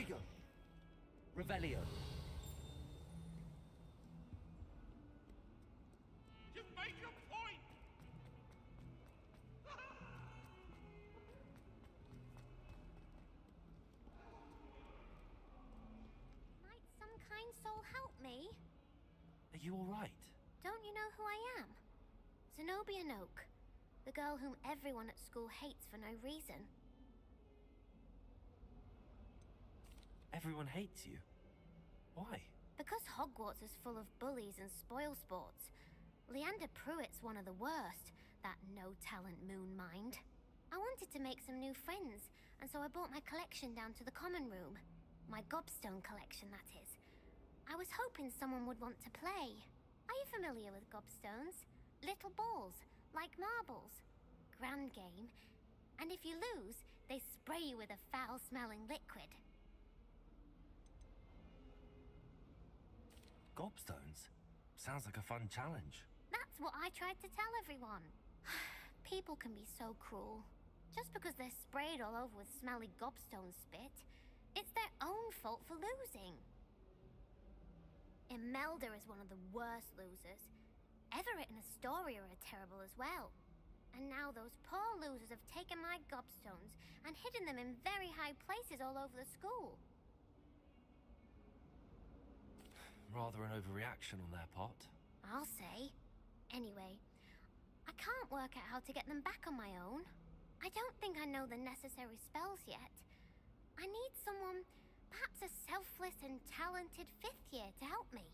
go. Revelio. You've made your point! Might some kind soul help me? Are you alright? Don't you know who I am? Zenobia Noak, the girl whom everyone at school hates for no reason. Everyone hates you. Why? Because Hogwarts is full of bullies and spoilsports. Leander Pruitt's one of the worst, that no-talent moon mind. I wanted to make some new friends, and so I brought my collection down to the common room. My gobstone collection, that is. I was hoping someone would want to play. Are you familiar with gobstones? Little balls, like marbles. Grand game. And if you lose, they spray you with a foul-smelling liquid. Gobstones? Sounds like a fun challenge. That's what I tried to tell everyone. People can be so cruel. Just because they're sprayed all over with smelly gobstone spit, it's their own fault for losing. Imelda is one of the worst losers. Everett and Astoria are terrible as well. And now those poor losers have taken my gobstones and hidden them in very high places all over the school. Rather an overreaction on their part. I'll say. Anyway, I can't work out how to get them back on my own. I don't think I know the necessary spells yet. I need someone, perhaps a selfless and talented 5th year to help me.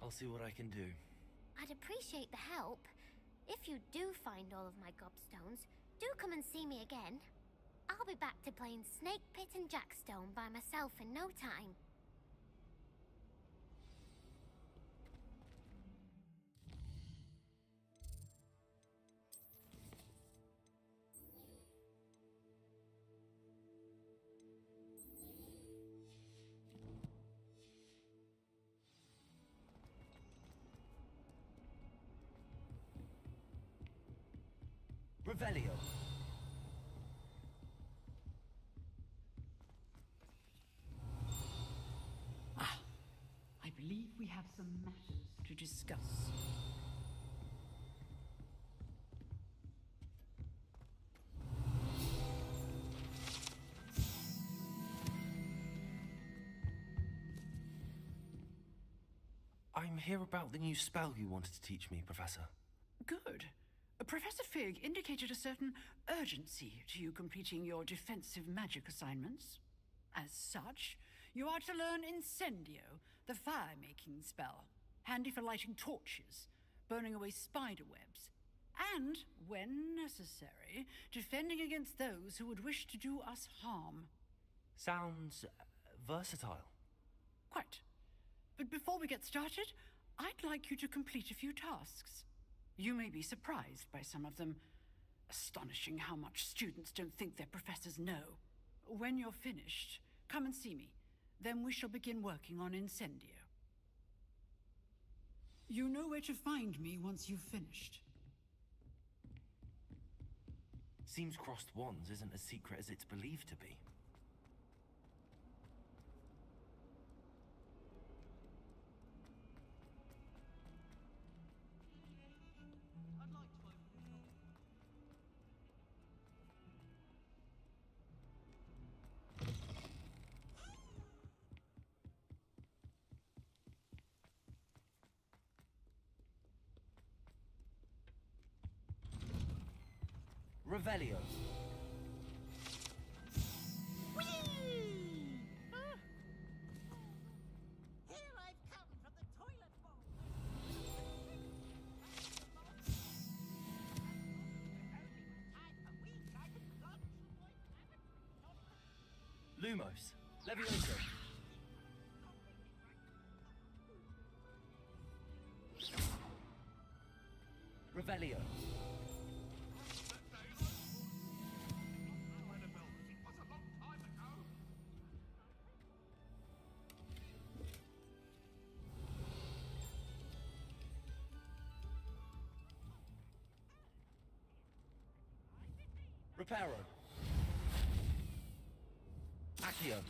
I'll see what I can do. I'd appreciate the help. If you do find all of my gobstones, do come and see me again. I'll be back to playing Snake Pit and Jackstone by myself in no time. Revelio. I believe we have some matters to discuss. I'm here about the new spell you wanted to teach me, Professor. Good. Professor Fig indicated a certain urgency to you completing your defensive magic assignments. As such, you are to learn Incendio, the fire-making spell, handy for lighting torches, burning away spider webs, and, when necessary, defending against those who would wish to do us harm. Sounds versatile. Quite. But before we get started, I'd like you to complete a few tasks. You may be surprised by some of them. Astonishing how much students don't think their professors know. When you're finished, come and see me. Then we shall begin working on Incendio. You know where to find me once you've finished. Seems crossed wands isn't as secret as it's believed to be. Revelio. Here I've come from the toilet bowl. Lumos. Levioso. Revelio. Reparo. Accio.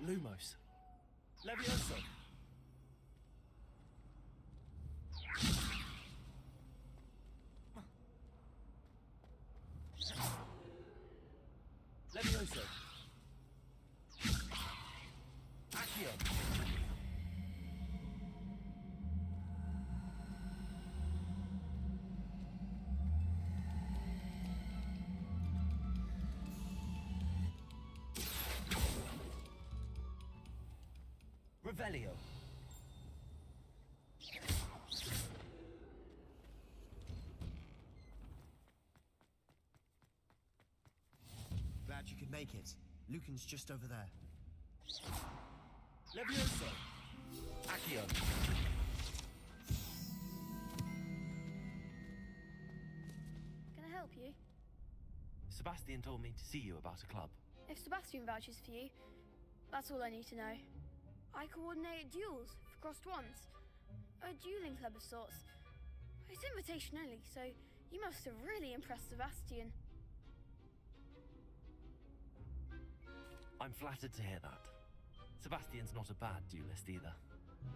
Lumos. Levioso. Levioso. Accio. Revelio. Glad you could make it. Lucan's just over there. Levioso. Accio. Can I help you? Sebastian told me to see you about a club. If Sebastian vouches for you, that's all I need to know. I coordinate duels for crossed ones. A dueling club of sorts. It's invitation only, so you must have really impressed Sebastian. I'm flattered to hear that. Sebastian's not a bad duelist either.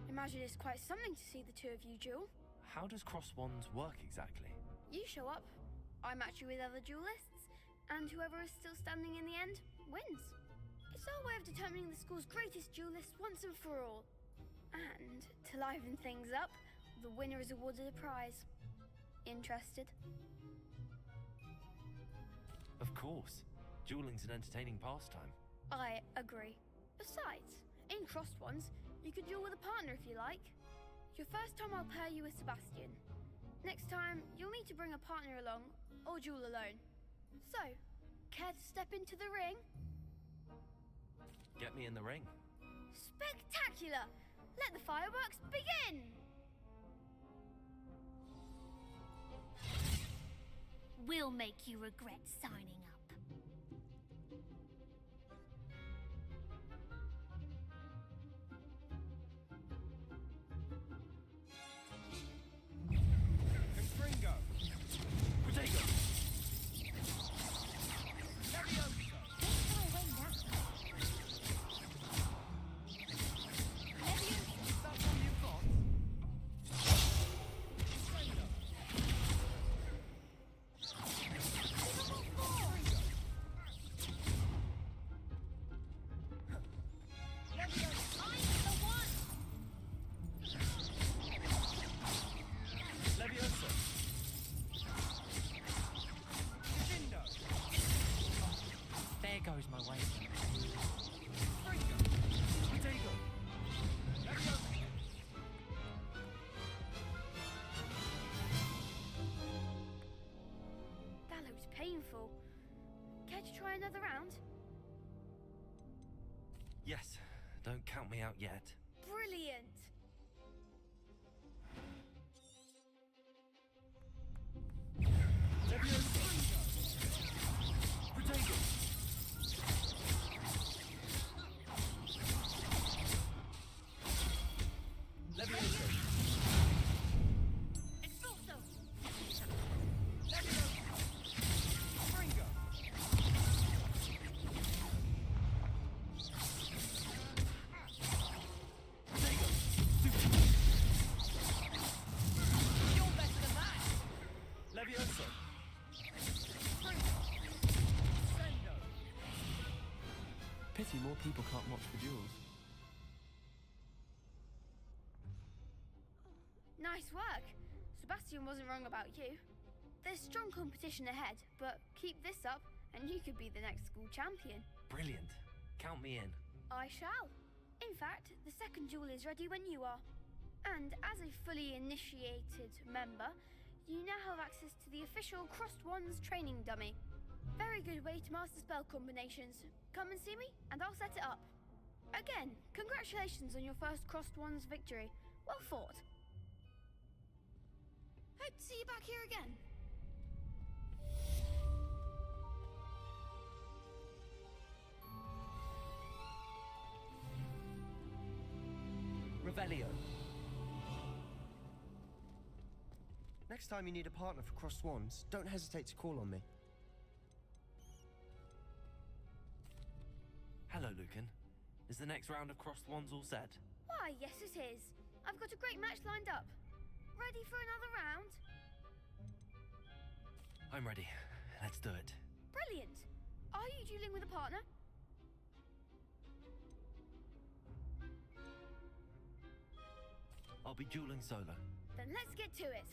Imagine it's quite something to see the two of you duel. How does cross wands work exactly? You show up, I match you with other duelists, and whoever is still standing in the end wins. It's our way of determining the school's greatest duelist once and for all. And to liven things up, the winner is awarded a prize. Interested? Of course. Dueling's an entertaining pastime. I agree. Besides, in crossed ones, you could duel with a partner if you like. Your first time I'll pair you with Sebastian. Next time, you'll need to bring a partner along, or duel alone. So, care to step into the ring? Get me in the ring. Spectacular! Let the fireworks begin! We'll make you regret signing up. Confringo. Protego. Is that all you've got? Levioso. Dindo. There goes my way. Fringo. Protego. Levioso. That looks painful. Care to try another round? Yes. Don't count me out yet. Brilliant! Levioso. Protego. Levioso. Expulso! Fringo. Protego. You're better than that! Levioso. Sendo. Pity more people can't watch the duels. Nice work! Sebastian wasn't wrong about you. There's strong competition ahead, but keep this up and you could be the next school champion. Brilliant. Count me in. I shall. In fact, the second duel is ready when you are. And as a fully initiated member, you now have access to the official Crossed Wands training dummy. Very good way to master spell combinations. Come and see me, and I'll set it up. Again, congratulations on your first Crossed Wands victory. Well fought. Hope to see you back here again. Revelio. Next time you need a partner for Crossed Wands, don't hesitate to call on me. Hello, Lucan. Is the next round of Crossed Wands all set? Why, yes it is. I've got a great match lined up. Ready for another round? I'm ready. Let's do it. Brilliant. Are you dueling with a partner? I'll be dueling solo. Then let's get to it.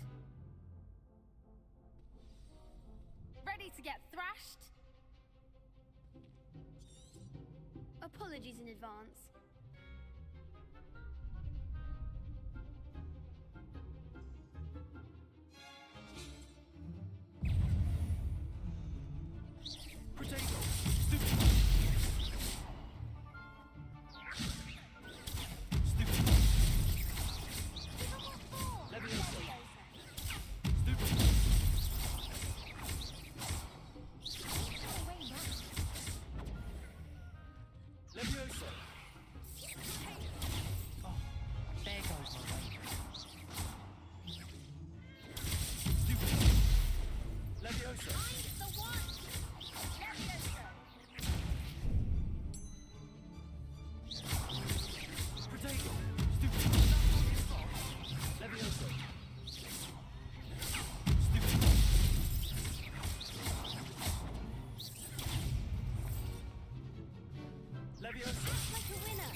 Ready to get thrashed? Apologies in advance. Potato! Stupid! Stupid! Leviosa! Stupid! Leviosa! Oh, there goes my way. Stupid! Leviosa! The one! Leviosa! Potato! Stupid! Leviosa! Stupid! Leviosa! Like a winner.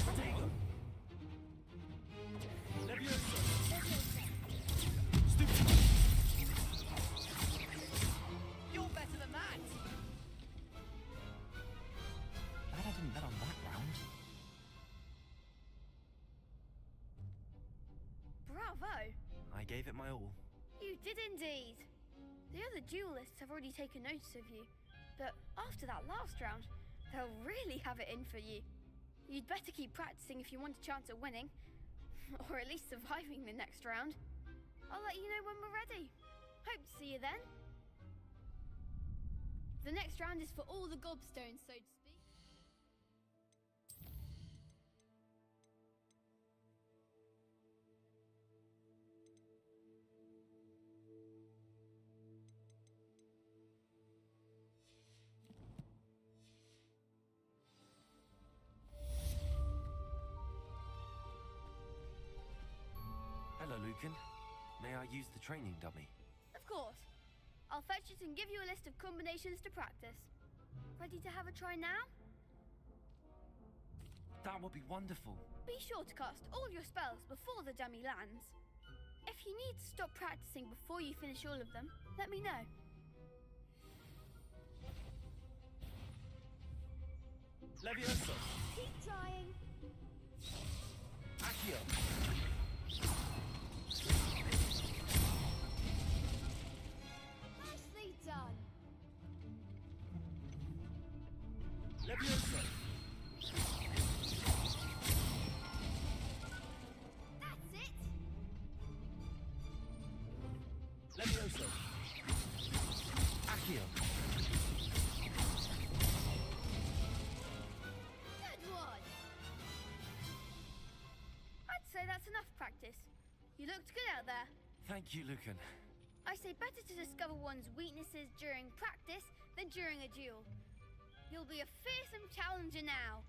Potato! Leviosa! Stupid! You're better than that. Glad I didn't bet on that round. Bravo! I gave it my all. You did indeed. The other duelists have already taken notice of you, but after that last round, they'll really have it in for you. You'd better keep practicing if you want a chance at winning, or at least surviving the next round. I'll let you know when we're ready. Hope to see you then. The next round is for all the gobstones, so to speak. Hello, Lucan. May I use the training dummy? Of course. I'll fetch it and give you a list of combinations to practice. Ready to have a try now? That would be wonderful. Be sure to cast all your spells before the dummy lands. If you need to stop practicing before you finish all of them, let me know. Leviosa! Keep trying. Accio! Nicely done. Leviosa! That's it. Leviosa! Accio! Good one. I'd say that's enough practice. You looked good out there. Thank you, Lucan. I say better to discover one's weaknesses during practice than during a duel. You'll be a fearsome challenger now.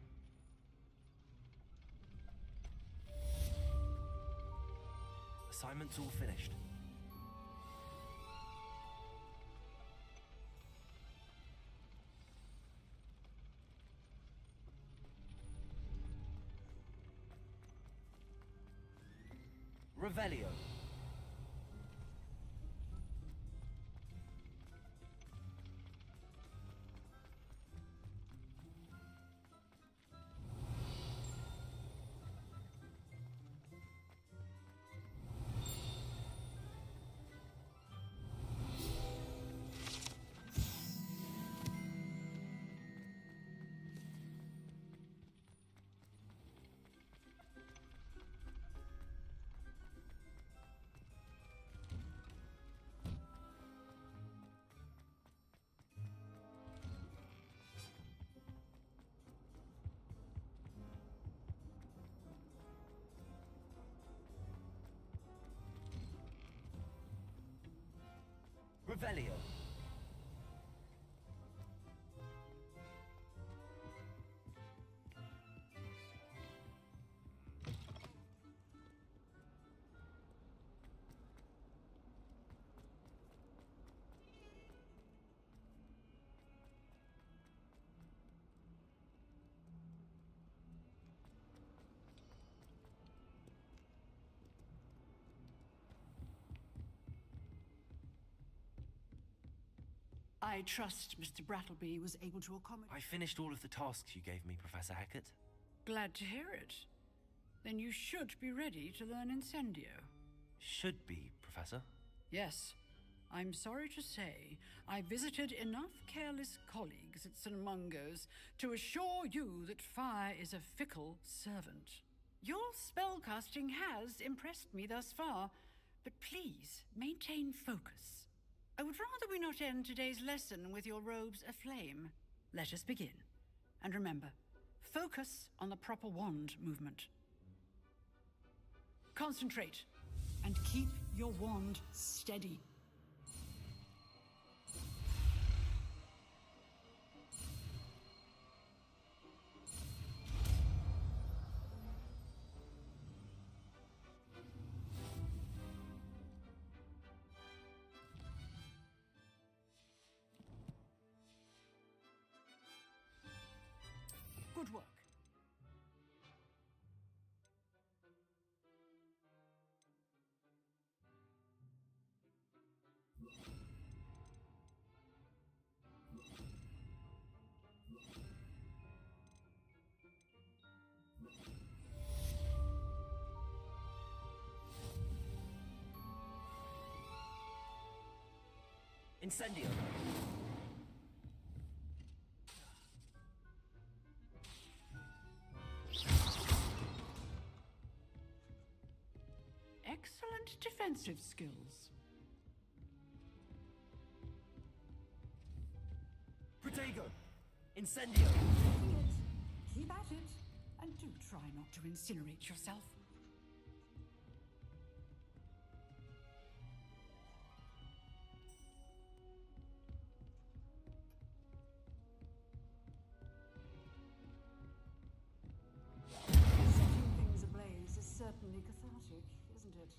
Assignment's all finished. Revelio. Revelio. I trust Mr. Brattleby was able to accommodate. I finished all of the tasks you gave me, Professor Hackett. Glad to hear it. Then you should be ready to learn Incendio. Should be, Professor. Yes. I'm sorry to say, I visited enough careless colleagues at St. Mungo's to assure you that fire is a fickle servant. Your spellcasting has impressed me thus far, but please maintain focus. I would rather we not end today's lesson with your robes aflame. Let us begin. And remember, focus on the proper wand movement. Concentrate, and keep your wand steady. Good work. Incendio. Excellent defensive skills. Protego. Incendio. Keep at it, and do try not to incinerate yourself. Setting things ablaze is certainly cathartic, isn't it?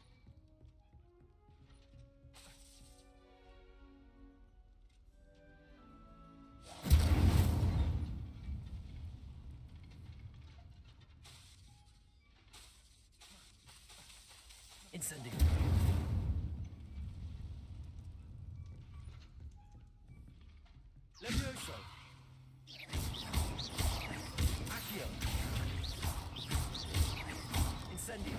Incendio. Levioso. Accio. Incendio.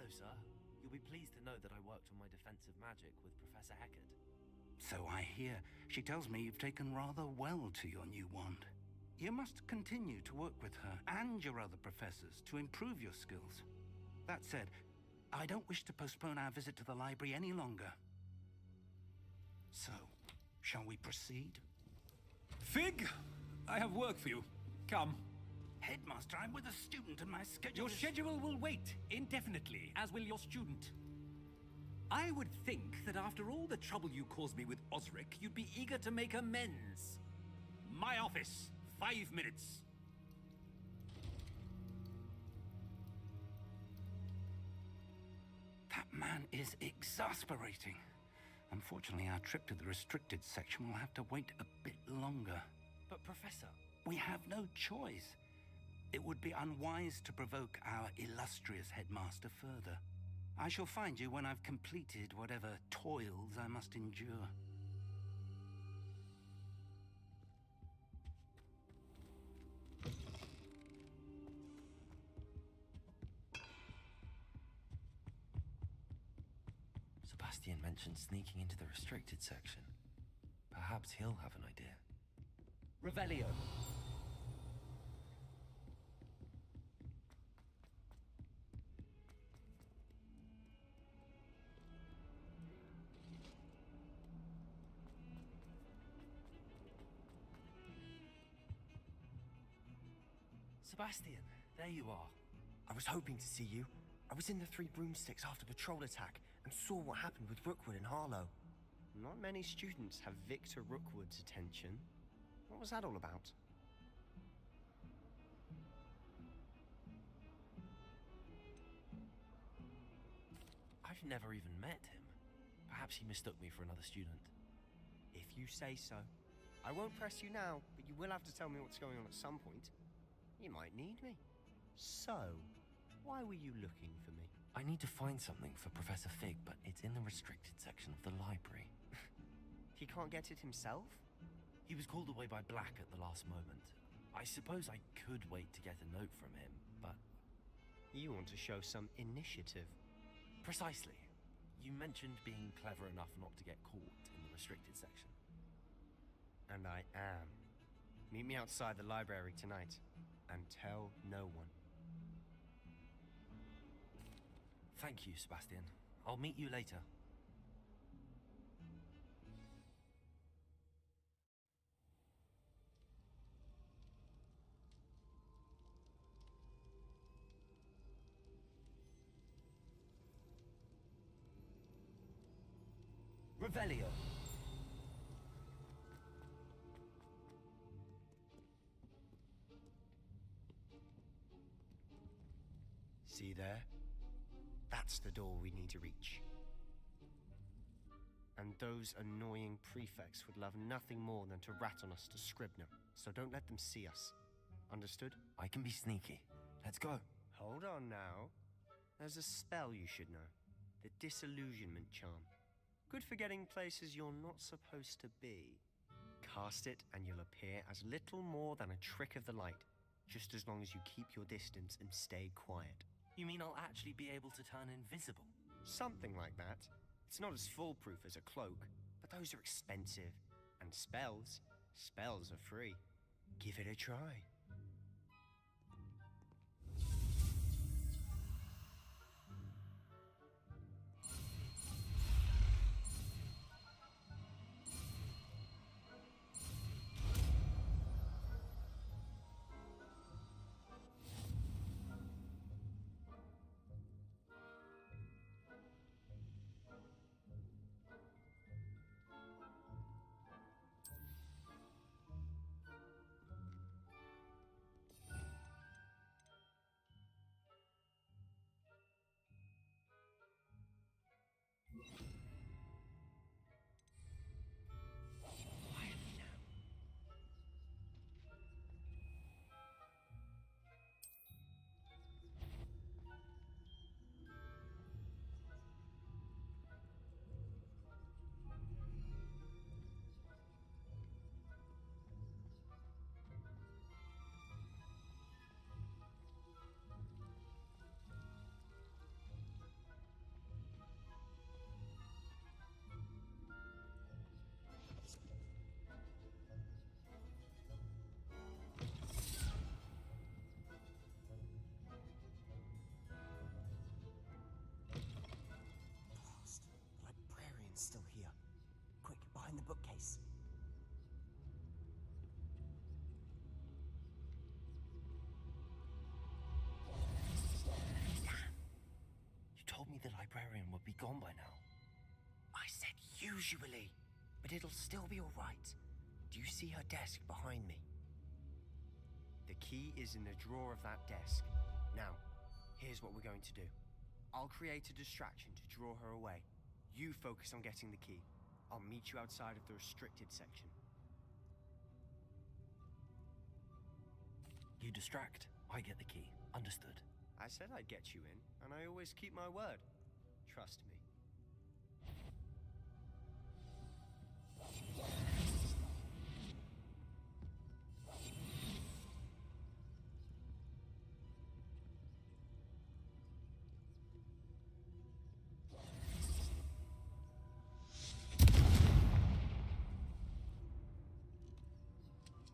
Hello, sir. You'll be pleased to know that I worked on my defensive magic with Professor Heckard. So I hear. She tells me you've taken rather well to your new wand. You must continue to work with her and your other professors to improve your skills. That said, I don't wish to postpone our visit to the library any longer. So, shall we proceed? Fig, I have work for you. Come. Headmaster, I'm with a student and my schedule Your is... schedule will wait indefinitely, as will your student. I would think that after all the trouble you caused me with Osric, you'd be eager to make amends. My office, 5 minutes. That man is exasperating. Unfortunately, our trip to the restricted section will have to wait a bit longer. But, Professor... We have no choice. It would be unwise to provoke our illustrious headmaster further. I shall find you when I've completed whatever toils I must endure. Sebastian mentioned sneaking into the restricted section. Perhaps he'll have an idea. Revelio. Sebastian, there you are. I was hoping to see you. I was in the Three Broomsticks after patrol attack and saw what happened with Rookwood and Harlow. Not many students have Victor Rookwood's attention. What was that all about? I've never even met him. Perhaps he mistook me for another student. If you say so. I won't press you now, but you will have to tell me what's going on at some point. You might need me. So, why were you looking for me? I need to find something for Professor Fig, but it's in the restricted section of the library. He can't get it himself? He was called away by Black at the last moment. I suppose I could wait to get a note from him, but... You want to show some initiative. Precisely. You mentioned being clever enough not to get caught in the restricted section. And I am. Meet me outside the library tonight. And tell no one. Thank you, Sebastian. I'll meet you later. Revelio. See there? That's the door we need to reach. And those annoying prefects would love nothing more than to rat on us to Scribner, so don't let them see us. Understood? I can be sneaky. Let's go. Hold on now. There's a spell you should know. The Disillusionment Charm. Good for getting places you're not supposed to be. Cast it and you'll appear as little more than a trick of the light, just as long as you keep your distance and stay quiet. You mean I'll actually be able to turn invisible? Something like that. It's not as foolproof as a cloak, but those are expensive. And spells are free. Give it a try. the librarian would be gone by now. I said usually, but it'll still be all right. Do you see her desk behind me? The key is in the drawer of that desk. Now, here's what we're going to do. I'll create a distraction to draw her away. You focus on getting the key. I'll meet you outside of the restricted section. You distract, I get the key. Understood. I said I'd get you in, and I always keep my word. Trust me.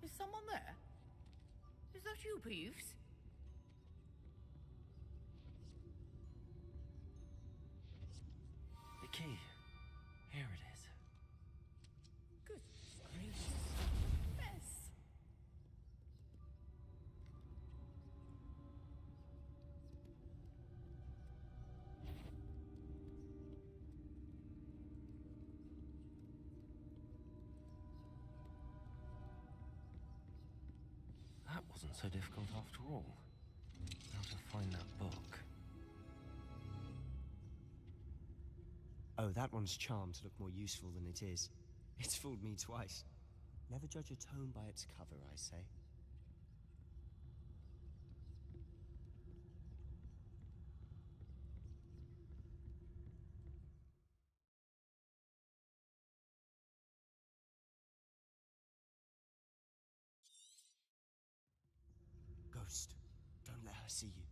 Is someone there? Is that you, Peeves? The key. Here it is. Good gracious. Yes. That wasn't so difficult after all. How to find that book. Oh, that one's charmed to look more useful than it is. It's fooled me twice. Never judge a tome by its cover, I say. Ghost, don't let her see you.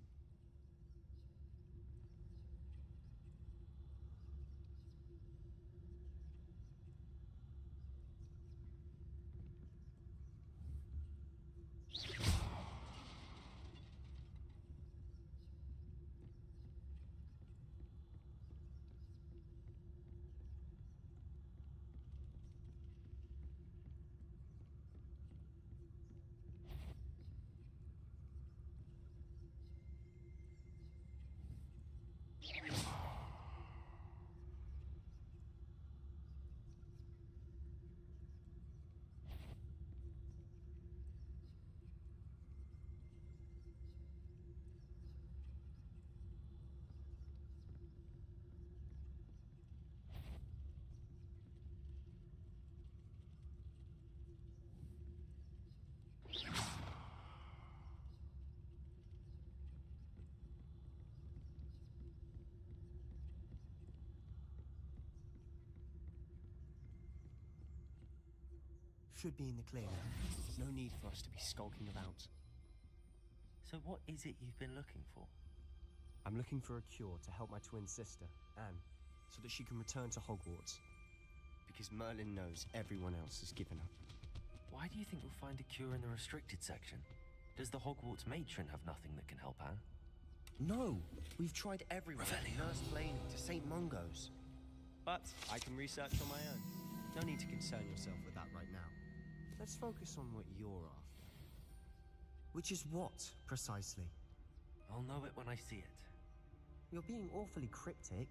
Should be in the clear now. No need for us to be skulking about. So what is it you've been looking for? I'm looking for a cure to help my twin sister, Anne, so that she can return to Hogwarts. Because Merlin knows everyone else has given up. Why do you think you'll find a cure in the restricted section? Does the Hogwarts matron have nothing that can help Anne? No! We've tried everywhere. Revelio. Nurse Blaney to St. Mungo's. But I can research on my own. No need to concern yourself with that right now. Let's focus on what you're after. Which is what, precisely? I'll know it when I see it. You're being awfully cryptic.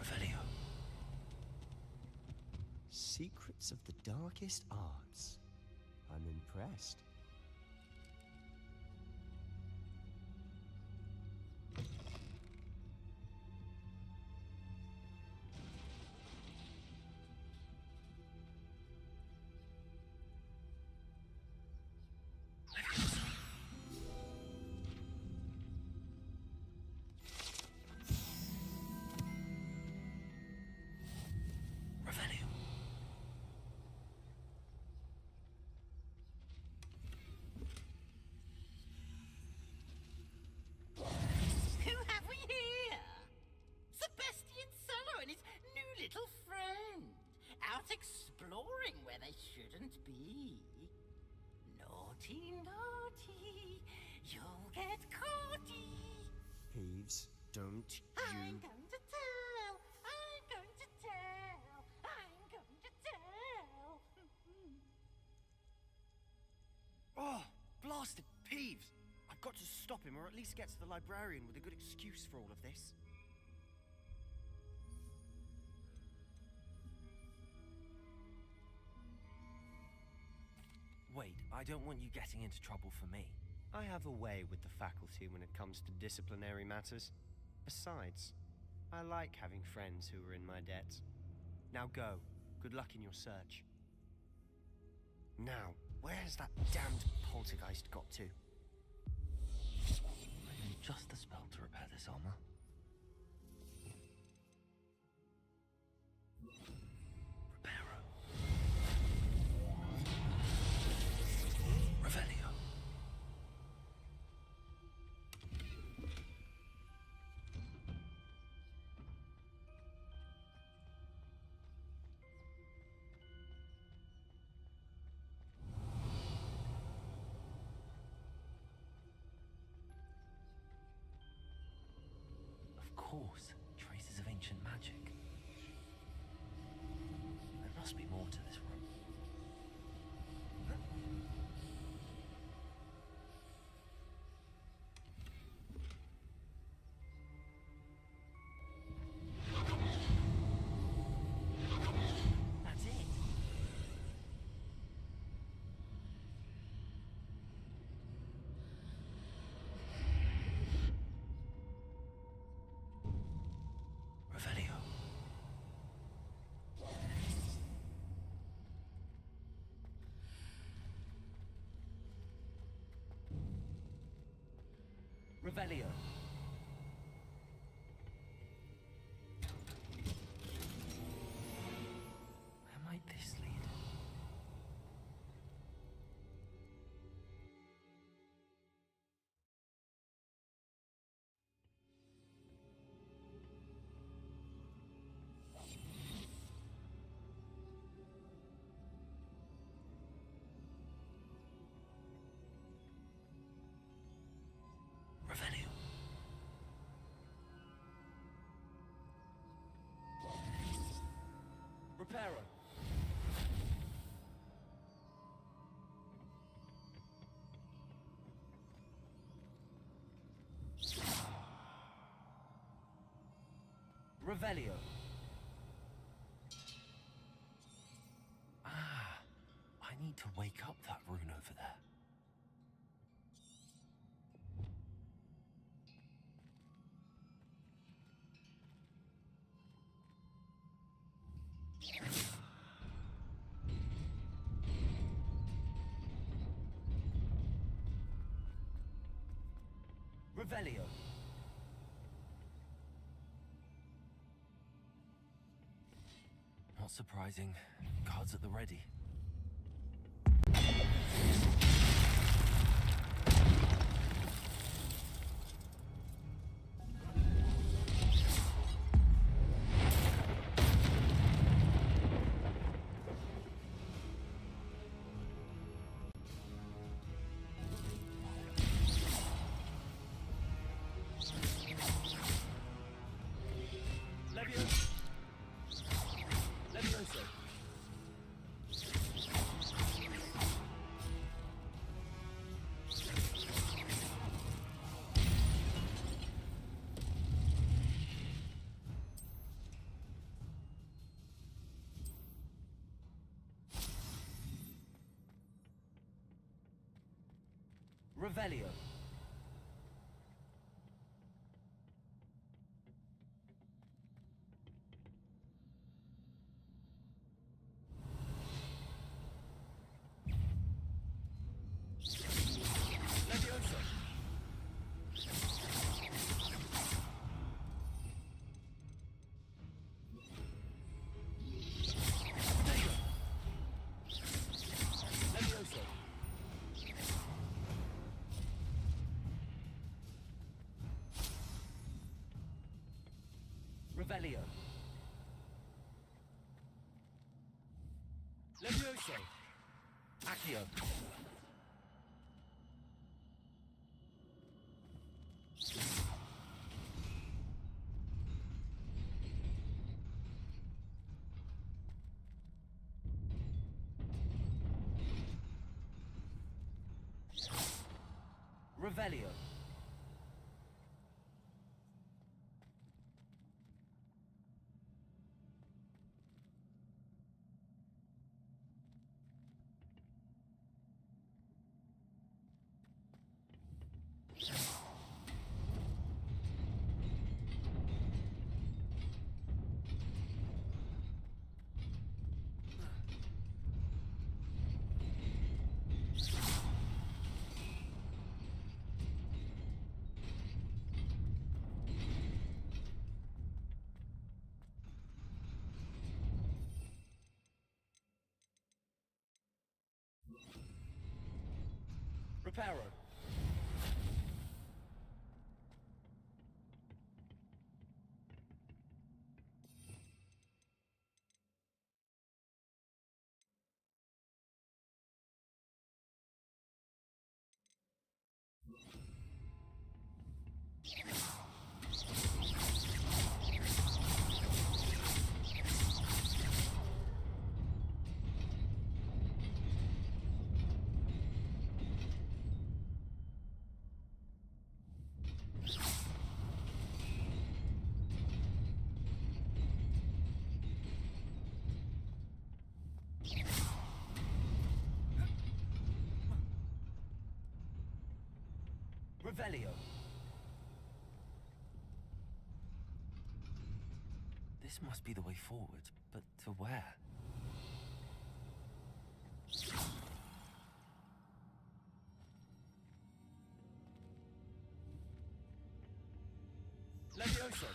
Revelio. Secrets of the darkest arts. I'm impressed. exploring where they shouldn't be. Naughty, naughty, you'll get caughty. Peeves, don't I'm you... going to tell, I'm going to tell, I'm going to tell. Oh, blasted Peeves! I've got to stop him, or at least get to the librarian with a good excuse for all of this. Wait, I don't want you getting into trouble for me. I have a way with the faculty when it comes to disciplinary matters. Besides, I like having friends who are in my debt. Now go. Good luck in your search. Now, where's that damned poltergeist got to? I need just the spell to repair this armor. Reparo. Revelio. Of course, traces of ancient magic. There must be more to this room. That's it. Revelio. Revelio. Where might this lead? Revelio. Reparo. Revelio. Ah, I need to wake up that rune over there. Revelio. Not surprising. Guards at the ready. Levioso. Levioso. Revelio. Levioso. Levioso. Revelio. Levioso! Accio! Revelio. Reparo. Revelio. This must be the way forward, but to where? Levioso.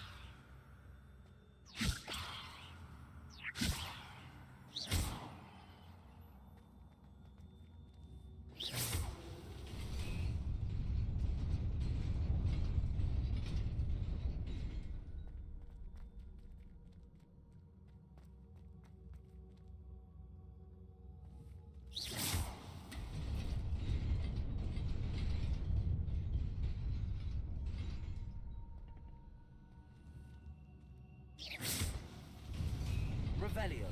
Revelio.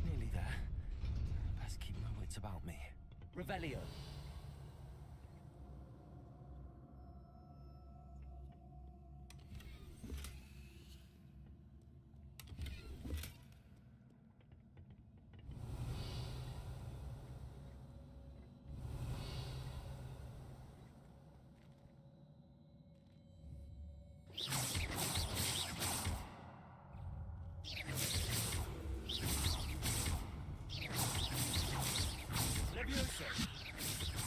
Nearly there. Best keep my wits about me. Revelio. Levioso.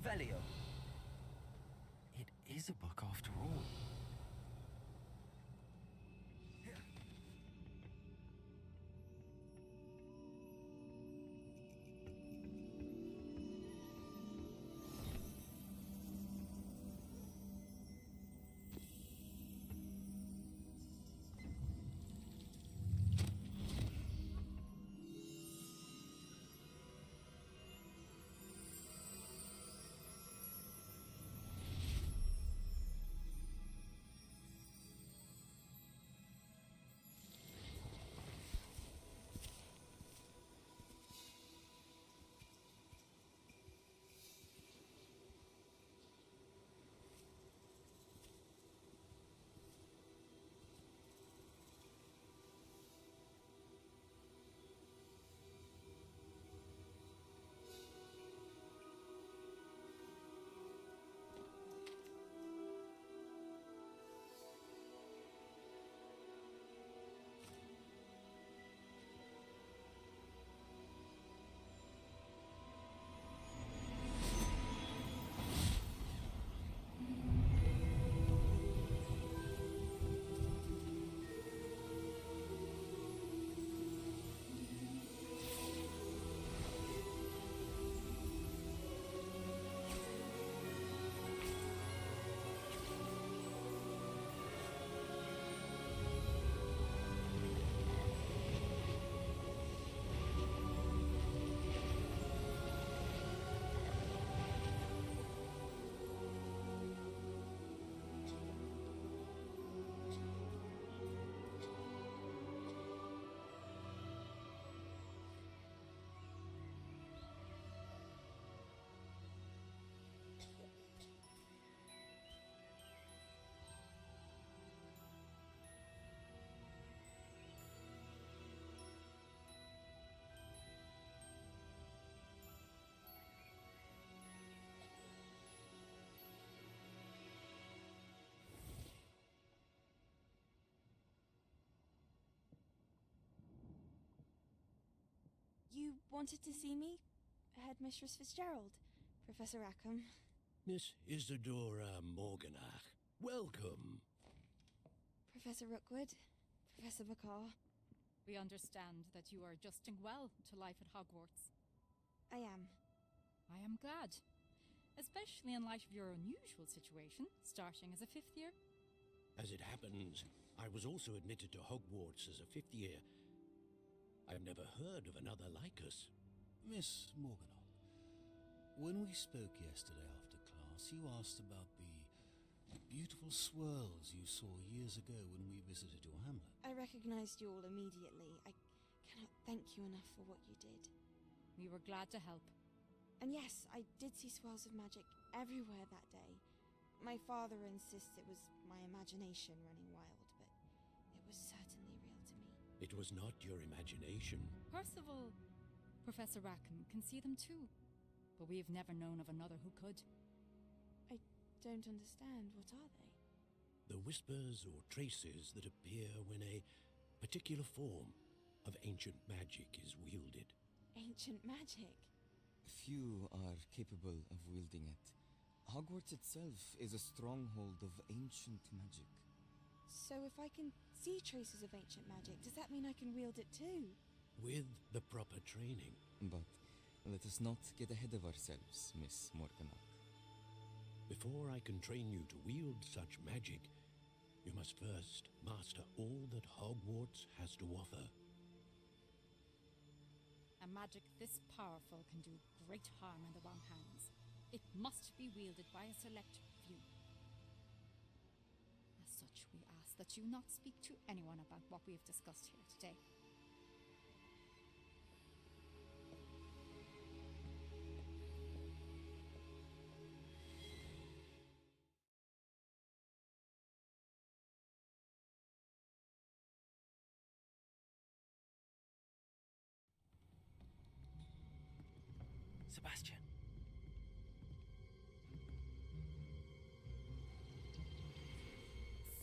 Revelio. It is a book after all. You wanted to see me? Headmistress Fitzgerald, Professor Rackham. Miss Isadora Morganach, welcome. Professor Rookwood, Professor McCaw. We understand that you are adjusting well to life at Hogwarts. I am. I am glad. Especially in light of your unusual situation, starting as a fifth year. As it happens, I was also admitted to Hogwarts as a fifth year. I've never heard of another like us. Miss Morganach, when we spoke yesterday after class, you asked about the beautiful swirls you saw years ago when we visited your hamlet. I recognized you all immediately. I cannot thank you enough for what you did. We were glad to help. And yes, I did see swirls of magic everywhere that day. My father insists it was my imagination running wild, but it was certainly real to me. It was not your imagination. Percival, Professor Rackham can see them too, but we have never known of another who could. I don't understand. What are they? The whispers or traces that appear when a particular form of ancient magic is wielded. Ancient magic? Few are capable of wielding it. Hogwarts itself is a stronghold of ancient magic. So if I can see traces of ancient magic, does that mean I can wield it too? With the proper training. But let us not get ahead of ourselves, Miss Morganach. Before I can train you to wield such magic, you must first master all that Hogwarts has to offer. A magic this powerful can do great harm in the wrong hands. It must be wielded by a select few. As such, we ask that you not speak to anyone about what we have discussed here today. Sebastian.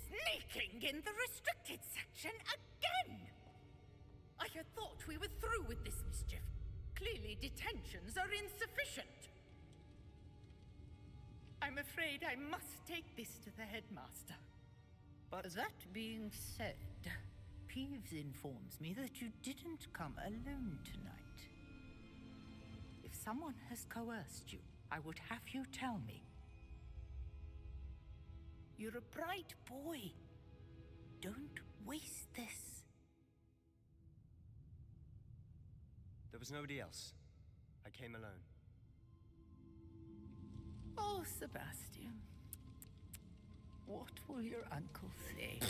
Sneaking in the restricted section again! I had thought we were through with this mischief. Clearly detentions are insufficient. I'm afraid I must take this to the headmaster. But that being said, Peeves informs me that you didn't come alone tonight. If someone has coerced you, I would have you tell me. You're a bright boy. Don't waste this. There was nobody else. I came alone. Oh, Sebastian. What will your uncle say?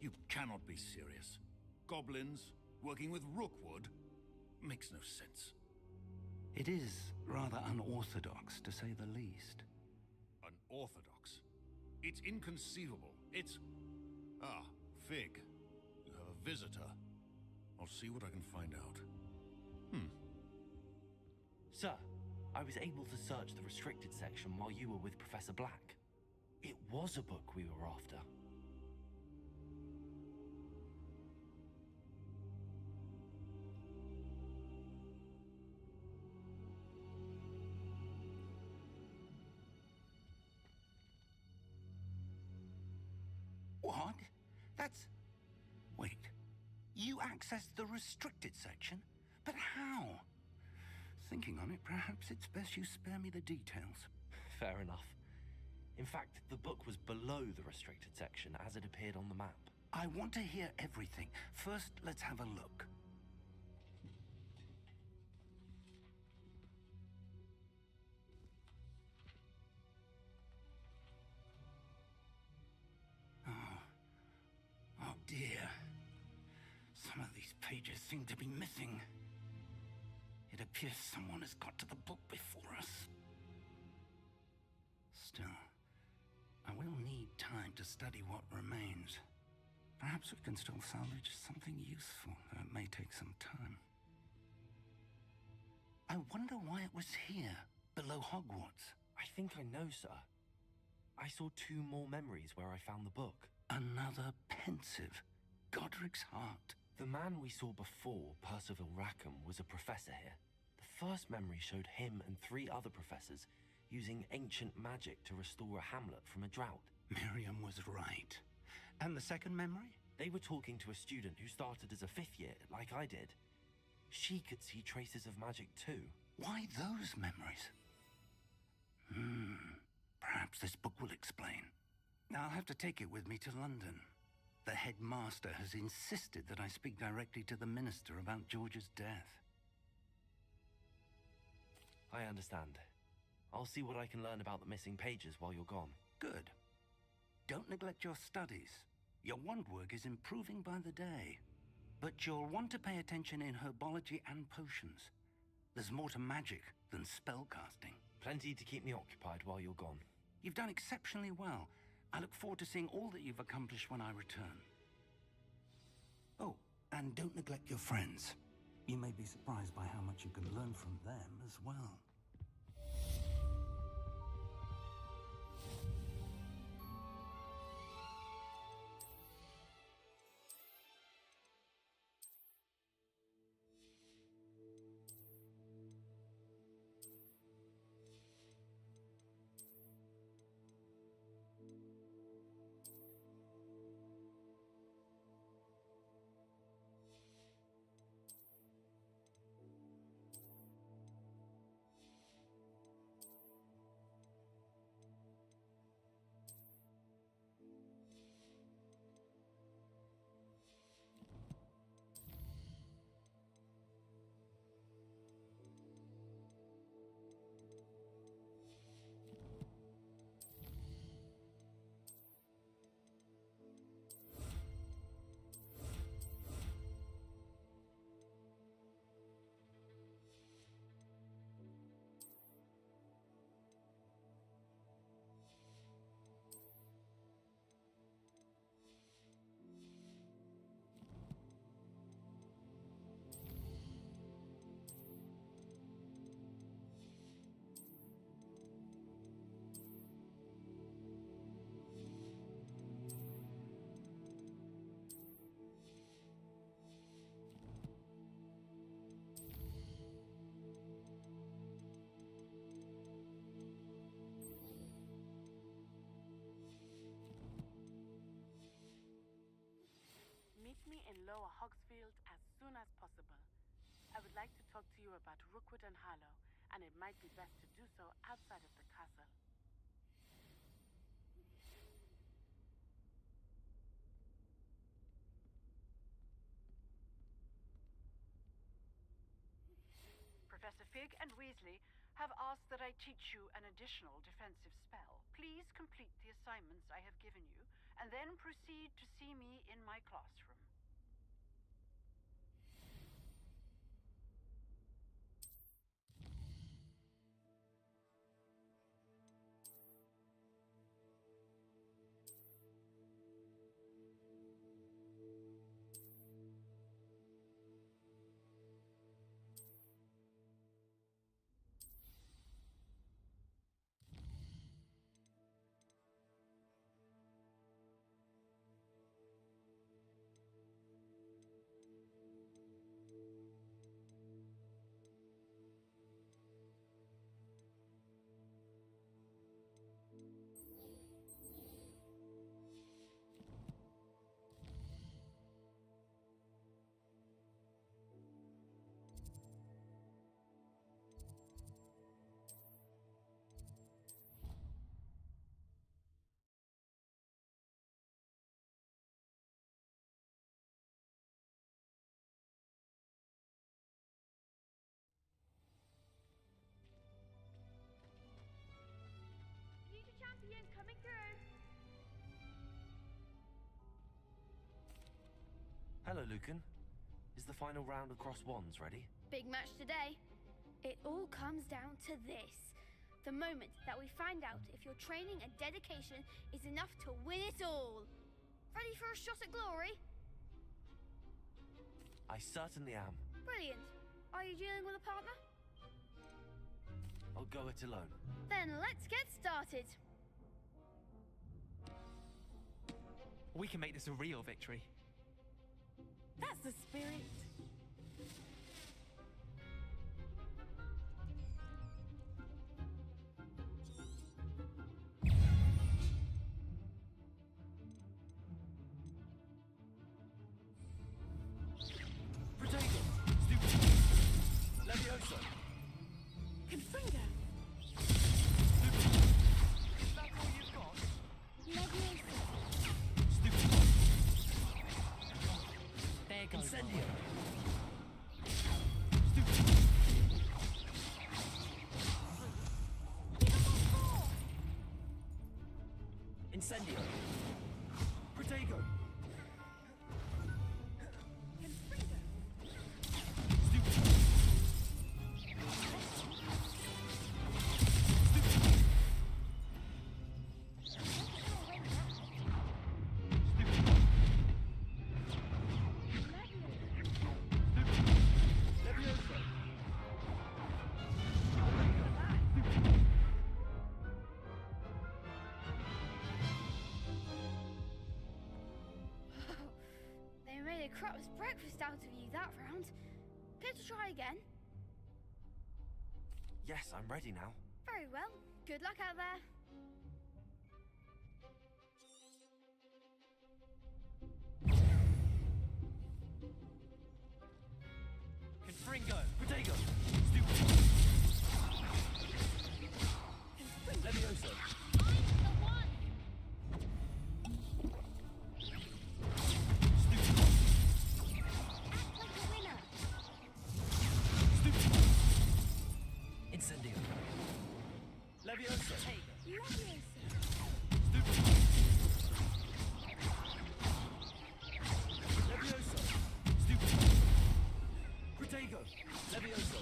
You cannot be serious. Goblins working with Rookwood makes no sense. It is rather unorthodox, to say the least. Unorthodox? It's inconceivable. It's... Ah, Fig. You have a visitor. I'll see what I can find out. Sir, I was able to search the restricted section while you were with Professor Black. It was a book we were after. What? That's... Wait. You accessed the restricted section? But how? Thinking on it, perhaps it's best you spare me the details. Fair enough. In fact, the book was below the restricted section as it appeared on the map. I want to hear everything. First, let's have a look. Oh dear. Some of these pages seem to be missing. It appears someone has got to the book before us. Still, I will need time to study what remains. Perhaps we can still salvage something useful, though it may take some time. I wonder why it was here, below Hogwarts. I think I know, sir. I saw 2 more memories where I found the book. Another pensive. Godric's heart. The man we saw before, Percival Rackham, was a professor here. The first memory showed him and 3 other professors using ancient magic to restore a hamlet from a drought. Miriam was right. And the second memory? They were talking to a student who started as a 5th year, like I did. She could see traces of magic too. Why those memories? Perhaps this book will explain. I'll have to take it with me to London. The headmaster has insisted that I speak directly to the minister about George's death. I understand. I'll see what I can learn about the missing pages while you're gone. Good. Don't neglect your studies. Your wand work is improving by the day. But you'll want to pay attention in herbology and potions. There's more to magic than spellcasting. Plenty to keep me occupied while you're gone. You've done exceptionally well. I look forward to seeing all that you've accomplished when I return. Oh, and don't neglect your friends. You may be surprised by how much you can learn from them as well. Me in Lower Hogsfield as soon as possible. I would like to talk to you about Rookwood and Harlow, and it might be best to do so outside of the castle. Professor Fig and Weasley have asked that I teach you an additional defensive spell. Please complete the assignments I have given you, and then proceed to see me in my classroom. Champion coming through. Hello, Lucan. Is the final round of Cross Wands ready? Big match today. It all comes down to this. The moment that we find out if your training and dedication is enough to win it all. Ready for a shot at glory? I certainly am. Brilliant. Are you dealing with a partner? I'll go it alone. Then let's get started. We can make this a real victory. That's the spirit. Leviosa! Confringo! Is that all you've got? Leviosa! There goes Incendio! Incendio. Protego. They made a crap's breakfast out of you that round. Care to try again? Yes, I'm ready now. Very well. Good luck out there. Confringo. Protego. Levioso. Incendio. Levioso. Levioso. Protego. Levioso. Levioso.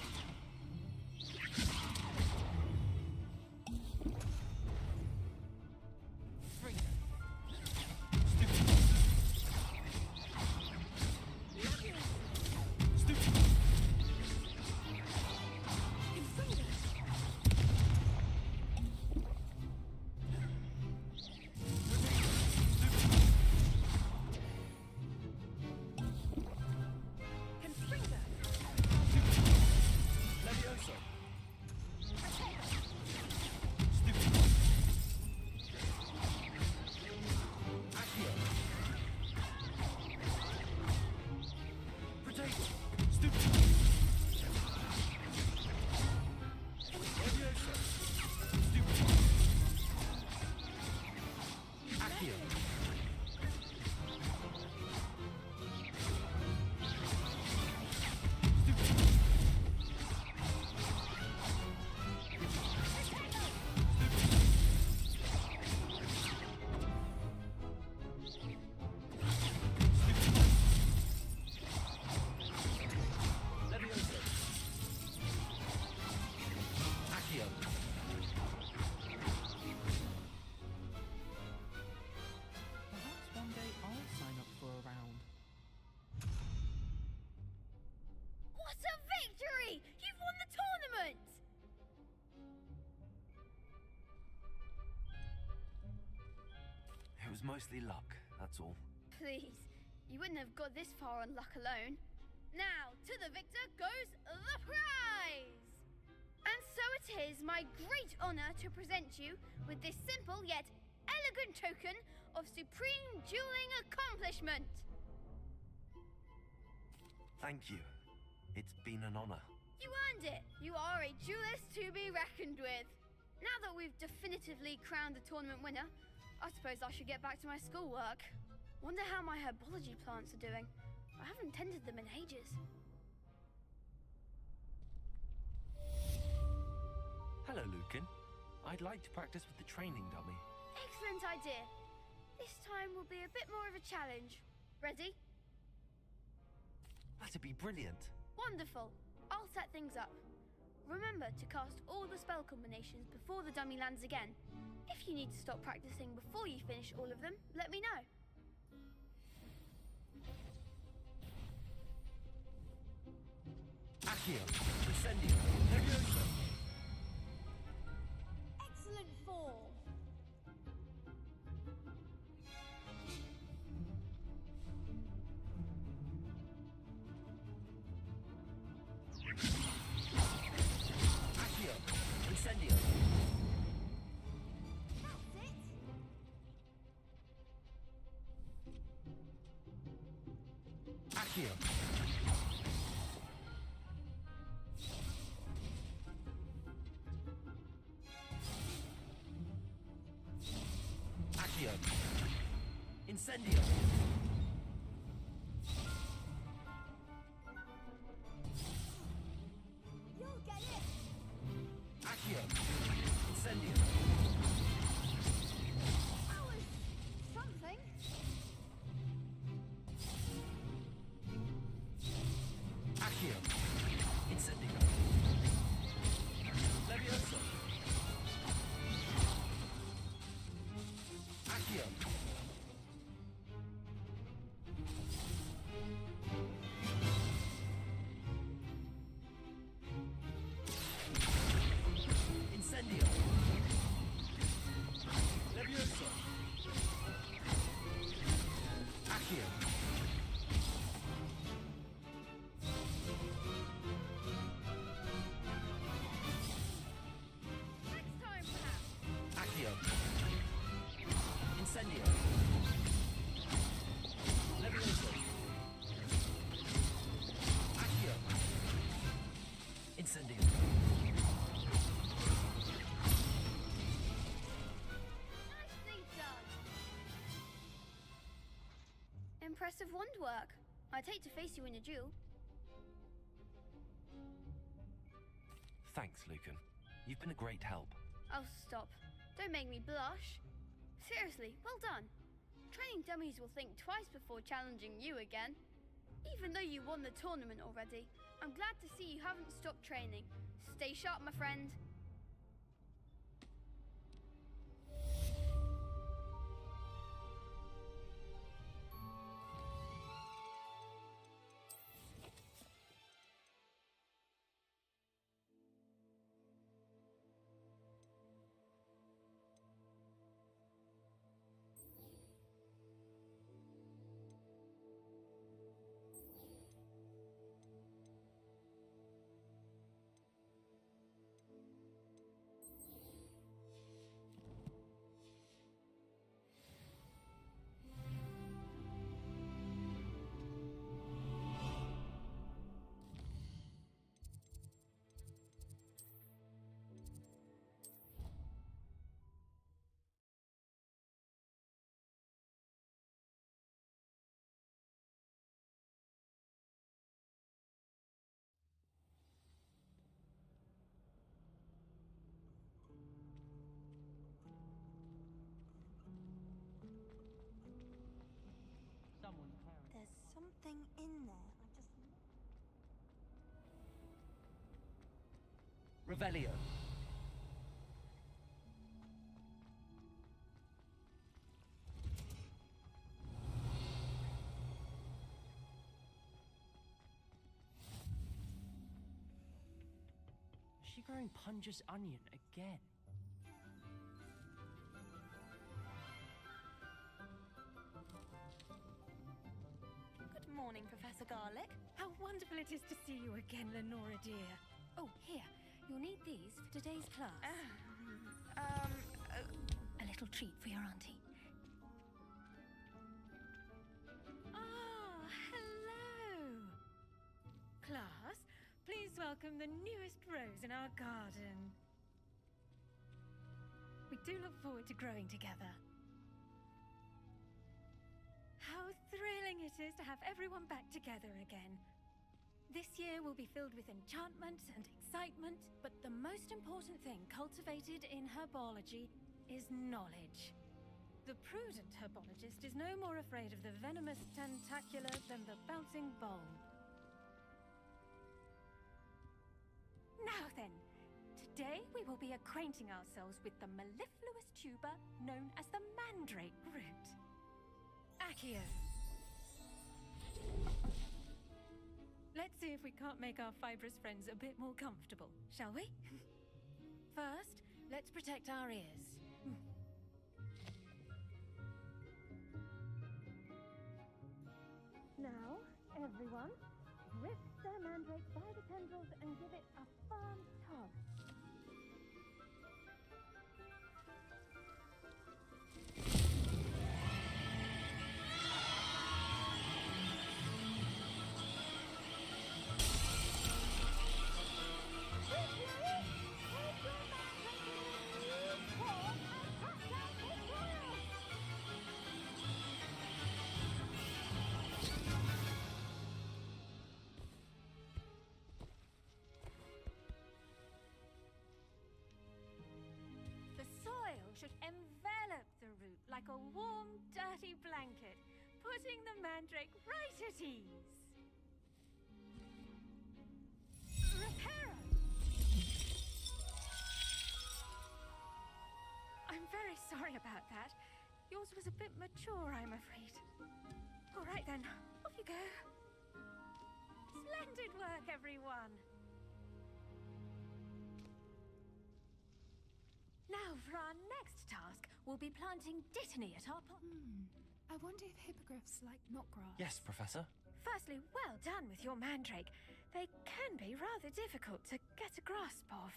Accio. Protego. Levioso. Accio. Levioso. Accio. Perhaps one day I'll sign up for a round. What a victory! You've won the tournament! It was mostly luck, that's all. Please, you wouldn't have got this far on luck alone. Now, to the victor goes the prize! And so it is my great honor to present you with this simple yet elegant token of supreme dueling accomplishment. Thank you. It's been an honor. You earned it. You are a duelist to be reckoned with. Now that we've definitively crowned the tournament winner, I suppose I should get back to my schoolwork. Wonder how my herbology plants are doing. I haven't tended them in ages. Hello, Lucan. I'd like to practice with the training dummy. Excellent idea. This time will be a bit more of a challenge. Ready? That'd be brilliant. Wonderful. I'll set things up. Remember to cast all the spell combinations before the dummy lands again. If you need to stop practicing before you finish all of them, let me know. Accio. Incendio. Levioso. Excellent form. Accio. Incendio. That's it. Accio. Accio. Incendio. You'll get it. Accio. Incendio. That was Accio. Incendio. Levioso. Accio. Incendio. Levioso. Accio. Next time, perhaps. Accio. Incendio. Levioso. Accio. Incendio. Nicely done. Impressive wand work. I'd hate to face you in a duel. Thanks, Lucan. You've been a great help. Oh, stop. Don't make me blush. Seriously, well done. Training dummies will think twice before challenging you again. Even though you won the tournament already, I'm glad to see you haven't stopped training. Stay sharp, my friend. There's something in there. I just. Revelio. Is she growing Punja's onion again? Good morning, Professor Garlick. How wonderful it is to see you again, Lenora dear. Oh, here. You'll need these for today's class. A little treat for your auntie. Ah, hello. Class, please welcome the newest rose in our garden. We do look forward to growing together. How thrilling it is to have everyone back together again. This year will be filled with enchantment and excitement, but the most important thing cultivated in herbology is knowledge. The prudent herbologist is no more afraid of the venomous tentacular than the bouncing bulb. Now then, today we will be acquainting ourselves with the mellifluous tuber known as the mandrake root. Accio. Let's see if we can't make our fibrous friends a bit more comfortable, shall we? First, let's protect our ears. Now, everyone, grip the mandrake by the tendrils and give it a firm tug. Should envelop the root like a warm, dirty blanket, putting the mandrake right at ease. was a bit mature, I'm afraid. All right then, off you go. Splendid work, everyone. Now, for our next task, we'll be planting dittany at our I wonder if hippogriffs like knotgrass. Yes, Professor. Firstly, well done with your mandrake. They can be rather difficult to get a grasp of.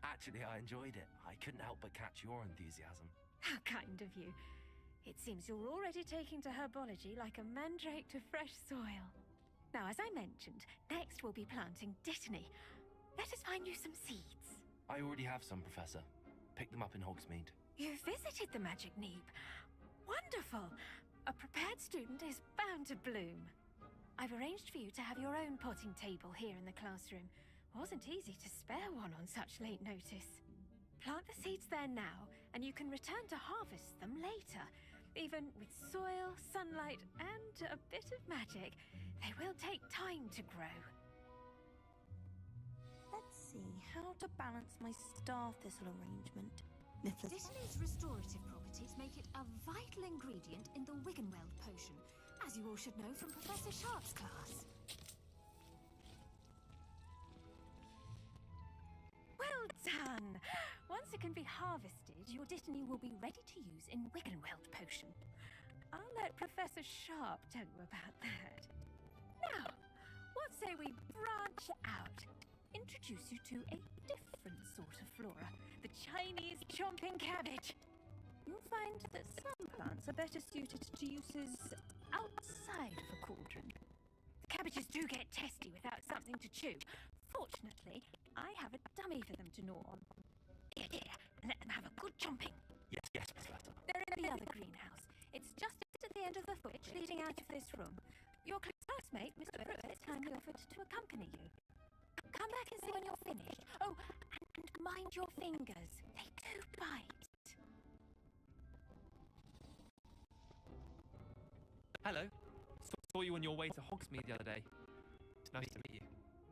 Actually, I enjoyed it. I couldn't help but catch your enthusiasm. How kind of you. It seems you're already taking to herbology like a mandrake to fresh soil. Now, as I mentioned, next we'll be planting dittany. Let us find you some seeds. I already have some, Professor. Picked them up in Hogsmeade. You visited the Magic Neep. Wonderful! A prepared student is bound to bloom. I've arranged for you to have your own potting table here in the classroom. Wasn't easy to spare one on such late notice. Plant the seeds there now, and you can return to harvest them later. Even with soil, sunlight, and a bit of magic, they will take time to grow. Let's see how to balance my star thistle arrangement. Dittany's restorative properties make it a vital ingredient in the Wiggenweld potion, as you all should know from Professor Sharp's class. Well done! Once it can be harvested, your dittany will be ready to use in Wiggenweld potion. I'll let Professor Sharp tell you about that. Now, what say we branch out? Introduce you to a different sort of flora, the Chinese chomping cabbage. You'll find that some plants are better suited to uses outside of a cauldron. The cabbages do get testy without something to chew. Fortunately, I have a dummy for them to gnaw on. Here, and let them have a good chomping. Yes, Professor. They're in the other greenhouse. It's just at the end of the foot leading out of this room. Your classmate, Mr. Pruitt, kindly offered to accompany you. Come back and see when you're finished. Oh, and mind your fingers. They do bite. Hello. Saw you on your way to Hogsmeade the other day. It's nice to meet you.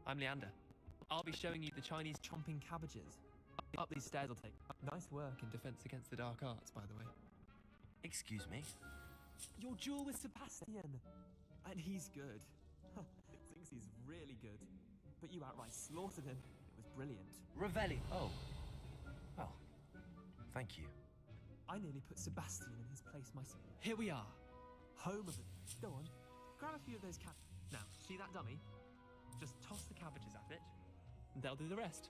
I'm Leander. I'll be showing you the Chinese chomping cabbages. Up these stairs will take. Nice work in defense against the dark arts, by the way. Excuse me? Your duel with Sebastian. And he's good. Thinks he's really good. But you outright slaughtered him. It was brilliant. Revelli. Oh. Well, thank you. I nearly put Sebastian in his place myself. Here we are. Home of the... Go on. Grab a few of those cabbages. Now, see that dummy? Just toss the cabbages at it, and they'll do the rest.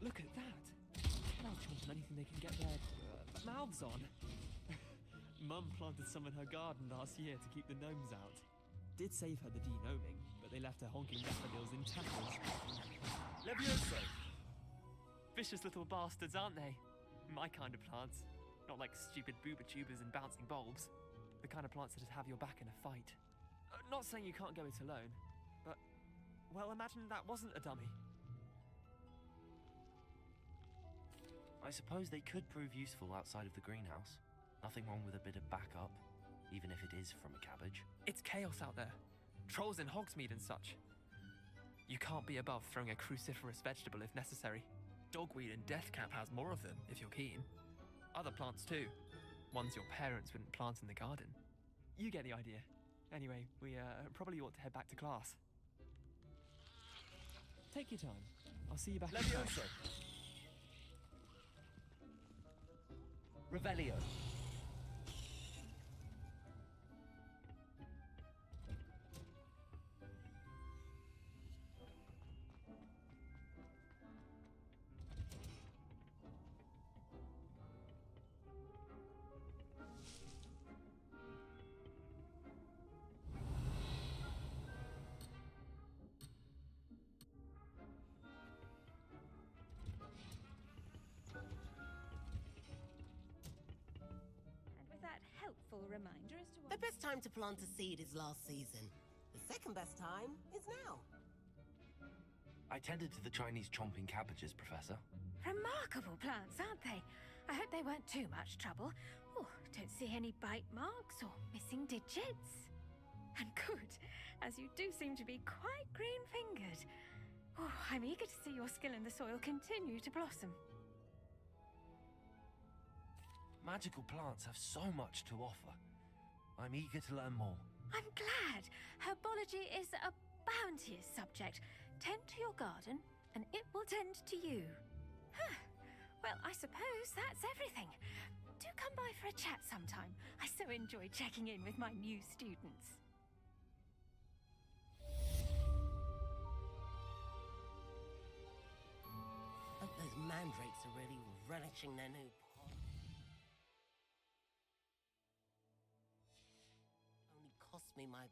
Look at that! They'll chomp on anything they can get their mouths on. Mum planted some in her garden last year to keep the gnomes out. Did save her the de-gnoming, but they left her honking daffodils in tatters. Levioso! Vicious little bastards, aren't they? My kind of plants. Not like stupid booba tubers and bouncing bulbs. The kind of plants that have your back in a fight. Not saying you can't go it alone, but... well, imagine that wasn't a dummy. I suppose they could prove useful outside of the greenhouse. Nothing wrong with a bit of backup, even if it is from a cabbage. It's chaos out there. Trolls in Hogsmeade and such. You can't be above throwing a cruciferous vegetable if necessary. Dogweed and deathcap has more of them, if you're keen. Other plants too. Ones your parents wouldn't plant in the garden. You get the idea. Anyway, we probably ought to head back to class. Take your time. I'll see you back in class. Revelio. best time to plant a seed is last season. The second best time is now. I tended to the Chinese chomping cabbages, Professor. Remarkable plants, aren't they? I hope they weren't too much trouble. Oh, don't see any bite marks or missing digits. And good, as you do seem to be quite green-fingered. Oh, I'm eager to see your skill in the soil continue to blossom. Magical plants have so much to offer. I'm eager to learn more. I'm glad. Herbology is a bounteous subject. Tend to your garden, and it will tend to you. Huh. Well, I suppose that's everything. Do come by for a chat sometime. I so enjoy checking in with my new students. Hope those mandrakes are really relishing their new pot. Only cost me my